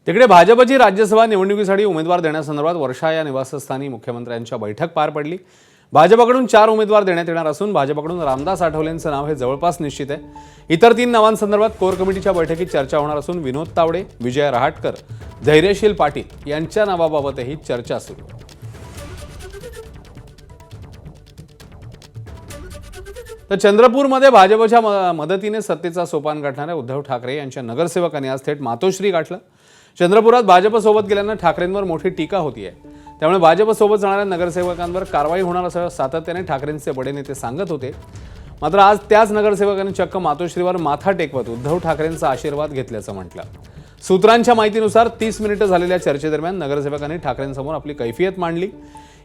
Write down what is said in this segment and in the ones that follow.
तिकडे भाजपची राज्यसभा निवडणुकीसाठी उमेदवार देण्यासंदर्भात वर्षा या निवासस्थानी मुख्यमंत्र्यांच्या बैठक पार पडली। भाजपकडून 4 उमेदवार देण्यात येणार असून भाजपकडून रामदास आठवलेंचं नाव हे जवळपास निश्चित आहे। इतर 3 नावांसंदर्भात कोर कमिटीच्या बैठकीत चर्चा होणार असून विनोद तावडे, विजय रहाटकर, धैर्यशील पाटील यांच्या नावाबाबतही चर्चा सुरू आहे। तर चंद्रपूरमध्ये भाजपच्या मदतीने सत्तेचा सोपान गाठणाऱ्या उद्धव ठाकरे यांच्या नगरसेवकांनी आज थेट मातोश्री गाठलं। चंद्रपुरात भाजपसोबत गेल्यानं ठाकरेंवर मोठी टीका होती आहे, त्यामुळे भाजपसोबत जाणाऱ्या नगरसेवकांवर कारवाई होणार असं सातत्याने ठाकरेंचे बडे नेते सांगत होते। मात्र आज त्याच नगरसेवकांनी चक्क मातोश्रीवर माथा टेकवत उद्धव ठाकरेंचा आशीर्वाद घेतल्याचं म्हटलं। सूत्रांच्या माहितीनुसार 30 मिनिटं झालेल्या चर्चेदरम्यान नगरसेवकांनी ठाकरेंसमोर आपली कैफियत मांडली।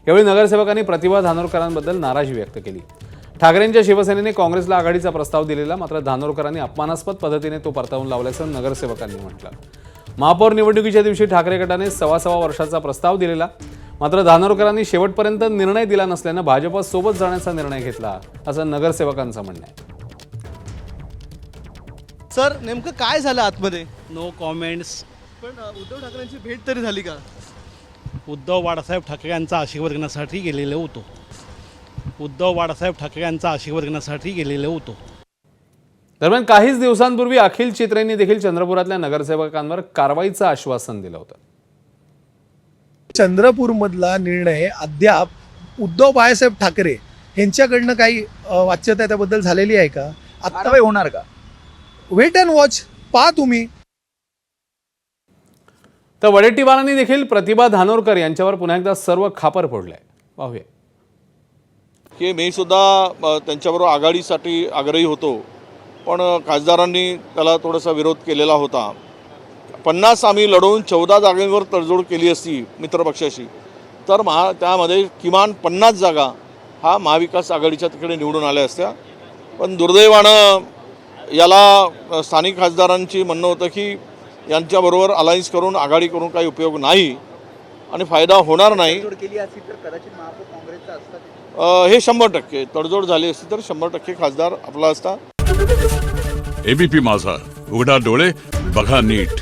यावेळी नगरसेवकांनी प्रतिभा धानोरकरांबद्दल नाराजी व्यक्त केली। ठाकरेंच्या शिवसेनेने काँग्रेसला आघाडीचा प्रस्ताव दिलेला, मात्र धानोरकरांनी अपमानास्पद पद्धतीने तो परतावून लावल्याचं नगरसेवकांनी म्हटलं। महापौर निवडणुकीच्या दिवशी ठाकरे गटाने 1.25 वर्षाचा प्रस्ताव दिलेला, मात्र धानोरकरांनी शेवटपर्यंत निर्णय दिला नसल्यानं भाजपसोबत जाण्याचा निर्णय घेतला असं नगरसेवकांचं म्हणणं आहे। सर, नेमकं काय झालं आतमध्ये? No comments. पण उद्धव ठाकरेंची भेट तरी झाली का? उद्धव बाळासाहेब ठाकरे यांचा आशीर्वाद घेण्यासाठी गेलेले होतो। उद्धव बाळासाहेब ठाकरे यांचा आशीर्वाद घेण्यासाठी गेलेले होतो। दरम्यान काहीच दिवसांपूर्वी अखिल चित्रेंनी देखील चंद्रपुरातल्या नगरसेवकांवर कारवाईचं आश्वासन दिलं होतं। चंद्रपूरमधला निर्णय अद्याप उद्धव बाळासाहेब ठाकरे यांच्याकडनं काही वाच्यता त्याबद्दल झालेली आहे का? कारवाई होणार का? वेट अँड वॉच, पहा तुम्ही। तर वडेट्टीवारांनी देखील प्रतिभा धानोरकर यांच्यावर पुन्हा एकदा सर्व खापर फोडलंय। पाहूया की मी सुद्धा त्यांच्याबरोबर आघाडीसाठी आग्रही होतो, पण खासदारांनी त्याला थोडासा विरोध केलेला होता। 50 आम्ही लढवून 14 जागांवर तडजोड केली असती मित्रपक्षाशी, तर त्यामध्ये किमान 50 जागा हा महाविकास आघाडीच्या तिकडे निवडून आल्या असत्या। पण दुर्दैवानं याला स्थानिक खासदारांची म्हणणं होतं की यांच्याबरोबर अलायन्स करून आघाडी करून काही उपयोग नाही आणि फायदा होणार नाही। केली असती तर कदाचित महापौर काँग्रेसचा असता। हे 100% तडजोड झाली असती तर 100% खासदार आपला असता। एबीपी माझा, उघडा डोळे बघा नीट।